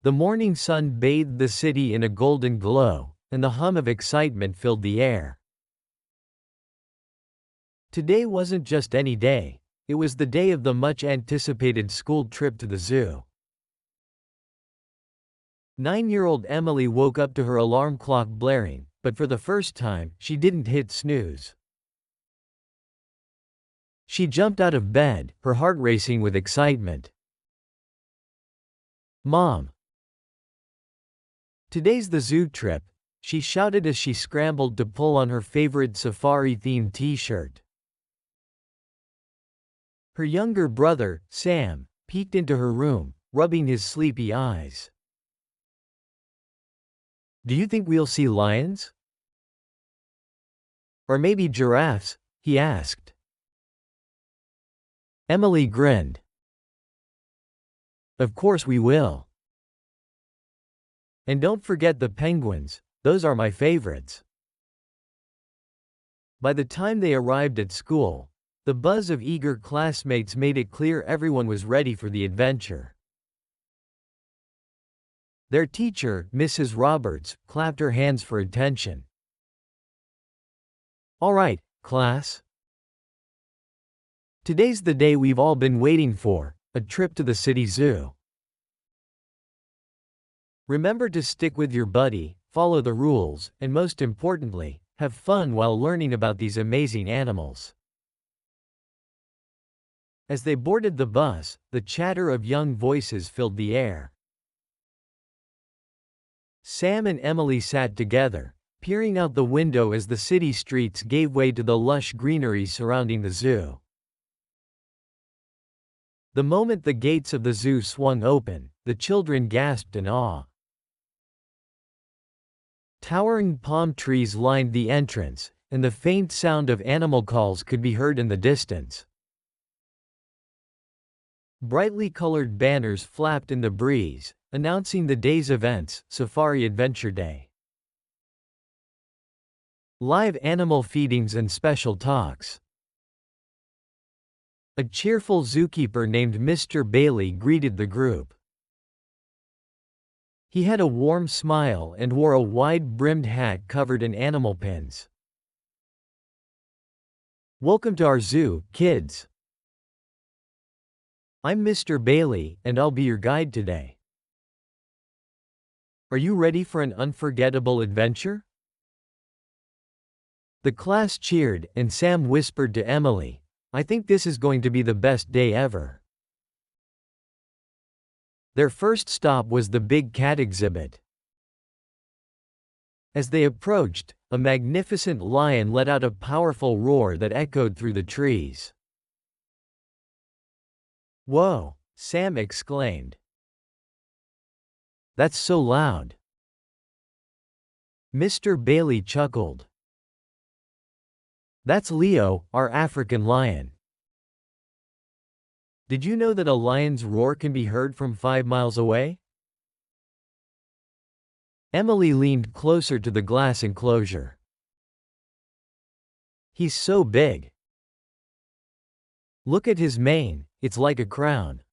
The morning sun bathed the city in a golden glow, and the hum of excitement filled the air. Today wasn't just any day, it was the day of the much-anticipated school trip to the zoo. 9-year-old Emily woke up to her alarm clock blaring, but for the first time, she didn't hit snooze. She jumped out of bed, her heart racing with excitement. "Mom! Today's the zoo trip," she shouted as she scrambled to pull on her favorite safari-themed t-shirt. Her younger brother, Sam, peeked into her room, rubbing his sleepy eyes. "Do you think we'll see lions? Or maybe giraffes?" he asked. Emily grinned. "Of course we will. And don't forget the penguins, those are my favorites." By the time they arrived at school, the buzz of eager classmates made it clear everyone was ready for the adventure. Their teacher, Mrs. Roberts, clapped her hands for attention. "All right, class. Today's the day we've all been waiting for, a trip to the city zoo. Remember to stick with your buddy, follow the rules, and most importantly, have fun while learning about these amazing animals." As they boarded the bus, the chatter of young voices filled the air. Sam and Emily sat together, peering out the window as the city streets gave way to the lush greenery surrounding the zoo. The moment the gates of the zoo swung open, the children gasped in awe. Towering palm trees lined the entrance, and the faint sound of animal calls could be heard in the distance. Brightly colored banners flapped in the breeze, announcing the day's events, Safari Adventure Day. Live animal feedings and special talks. A cheerful zookeeper named Mr. Bailey greeted the group. He had a warm smile and wore a wide-brimmed hat covered in animal pins. "Welcome to our zoo, kids. I'm Mr. Bailey, and I'll be your guide today. Are you ready for an unforgettable adventure?" The class cheered, and Sam whispered to Emily, "I think this is going to be the best day ever." Their first stop was the big cat exhibit. As they approached, a magnificent lion let out a powerful roar that echoed through the trees. "Whoa!" Sam exclaimed. "That's so loud." Mr. Bailey chuckled. "That's Leo, our African lion. Did you know that a lion's roar can be heard from 5 miles away?" Emily leaned closer to the glass enclosure. "He's so big. Look at his mane, it's like a crown."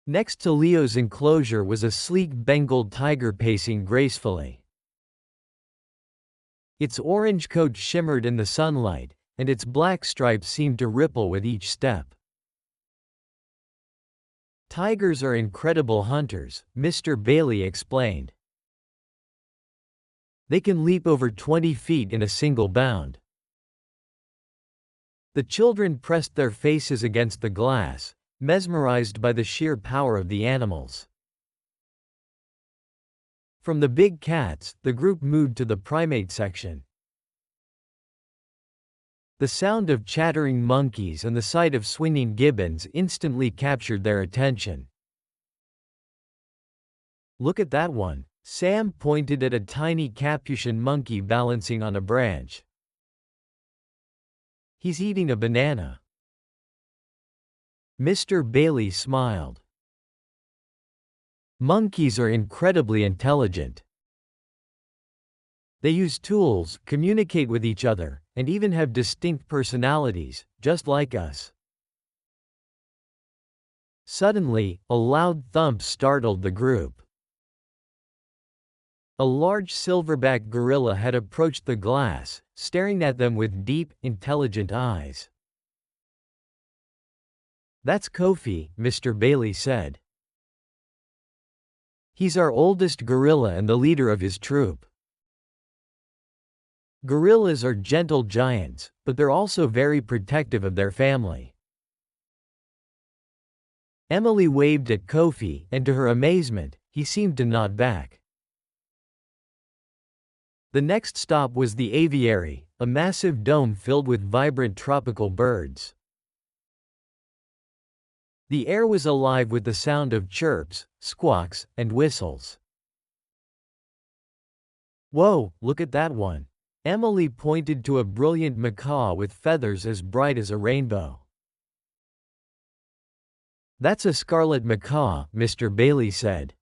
Next to Leo's enclosure was a sleek Bengal tiger pacing gracefully. Its orange coat shimmered in the sunlight, and its black stripes seemed to ripple with each step. "Tigers are incredible hunters," Mr. Bailey explained. "They can leap over 20 feet in a single bound." The children pressed their faces against the glass, mesmerized by the sheer power of the animals. From the big cats, the group moved to the primate section. The sound of chattering monkeys and the sight of swinging gibbons instantly captured their attention. "Look at that one," Sam pointed at a tiny Capuchin monkey balancing on a branch. "He's eating a banana." Mr. Bailey smiled. "Monkeys are incredibly intelligent. They use tools, communicate with each other, and even have distinct personalities, just like us." Suddenly, a loud thump startled the group. A large silverback gorilla had approached the glass, staring at them with deep, intelligent eyes. "That's Kofi," Mr. Bailey said. "He's our oldest gorilla and the leader of his troop." Gorillas are gentle giants, but they're also very protective of their family. Emily waved at Kofi, and to her amazement, he seemed to nod back. The next stop was the aviary, a massive dome filled with vibrant tropical birds. The air was alive with the sound of chirps, squawks, and whistles. "Whoa, look at that one." Emily pointed to a brilliant macaw with feathers as bright as a rainbow. "That's a scarlet macaw," Mr. Bailey said.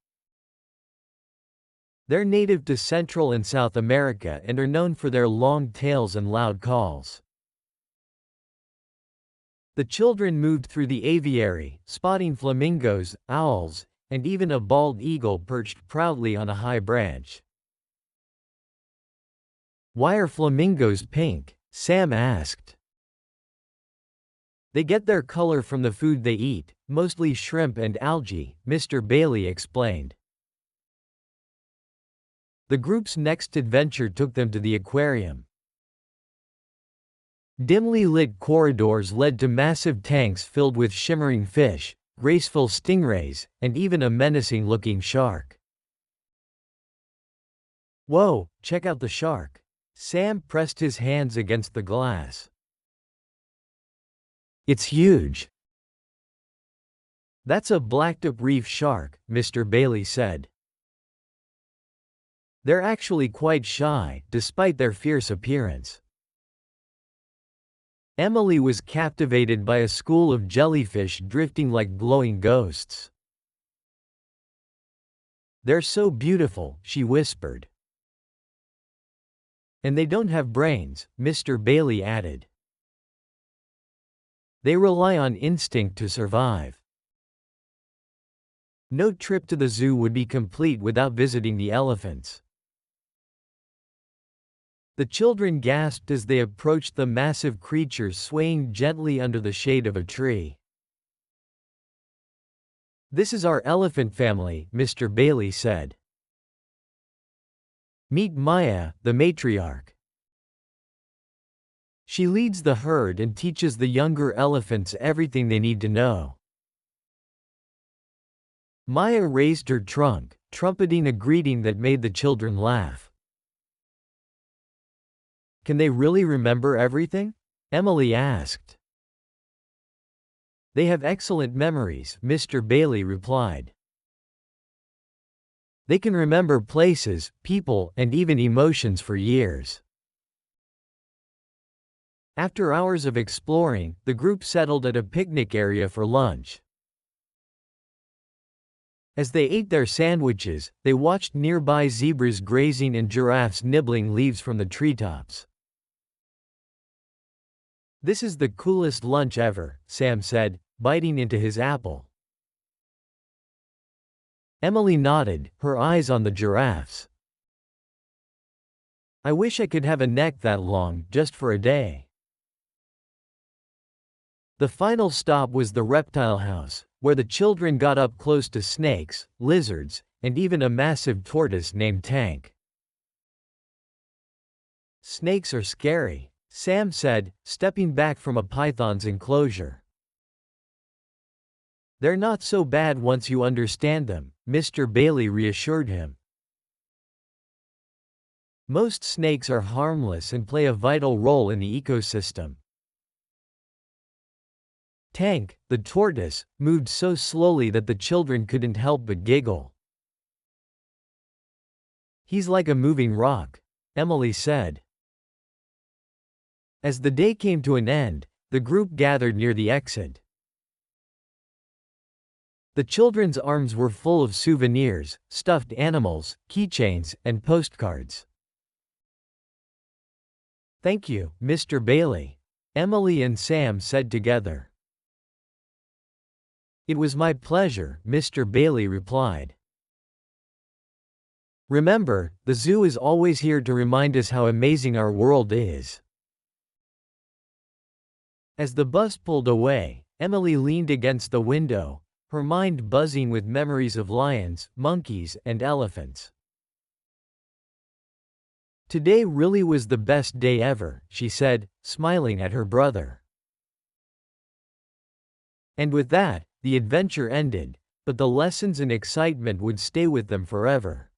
They're native to Central and South America and are known for their long tails and loud calls. The children moved through the aviary, spotting flamingos, owls, and even a bald eagle perched proudly on a high branch. "Why are flamingos pink?" Sam asked. "They get their color from the food they eat, mostly shrimp and algae," Mr. Bailey explained. The group's next adventure took them to the aquarium. Dimly lit corridors led to massive tanks filled with shimmering fish, graceful stingrays, and even a menacing-looking shark. "Whoa, check out the shark." Sam pressed his hands against the glass. "It's huge." "That's a blacktip reef shark," Mr. Bailey said. "They're actually quite shy, despite their fierce appearance." Emily was captivated by a school of jellyfish drifting like glowing ghosts. "They're so beautiful," she whispered. "And they don't have brains," Mr. Bailey added. "They rely on instinct to survive." No trip to the zoo would be complete without visiting the elephants. The children gasped as they approached the massive creatures swaying gently under the shade of a tree. "This is our elephant family," Mr. Bailey said. "Meet Maya, the matriarch. She leads the herd and teaches the younger elephants everything they need to know." Maya raised her trunk, trumpeting a greeting that made the children laugh. "Can they really remember everything?" Emily asked. "They have excellent memories," Mr. Bailey replied. "They can remember places, people, and even emotions for years." After hours of exploring, the group settled at a picnic area for lunch. As they ate their sandwiches, they watched nearby zebras grazing and giraffes nibbling leaves from the treetops. "This is the coolest lunch ever," Sam said, biting into his apple. Emily nodded, her eyes on the giraffes. "I wish I could have a neck that long, just for a day." The final stop was the reptile house, where the children got up close to snakes, lizards, and even a massive tortoise named Tank. "Snakes are scary," Sam said, stepping back from a python's enclosure. "They're not so bad once you understand them," Mr. Bailey reassured him. "Most snakes are harmless and play a vital role in the ecosystem." Tank, the tortoise, moved so slowly that the children couldn't help but giggle. "He's like a moving rock," Emily said. As the day came to an end, the group gathered near the exit. The children's arms were full of souvenirs, stuffed animals, keychains, and postcards. "Thank you, Mr. Bailey," Emily and Sam said together. It was my pleasure, Mr. Bailey replied. Remember, the zoo is always here to remind us how amazing our world is. As the bus pulled away, Emily leaned against the window, her mind buzzing with memories of lions, monkeys, and elephants. Today really was the best day ever, she said, smiling at her brother. And with that, the adventure ended, but the lessons and excitement would stay with them forever.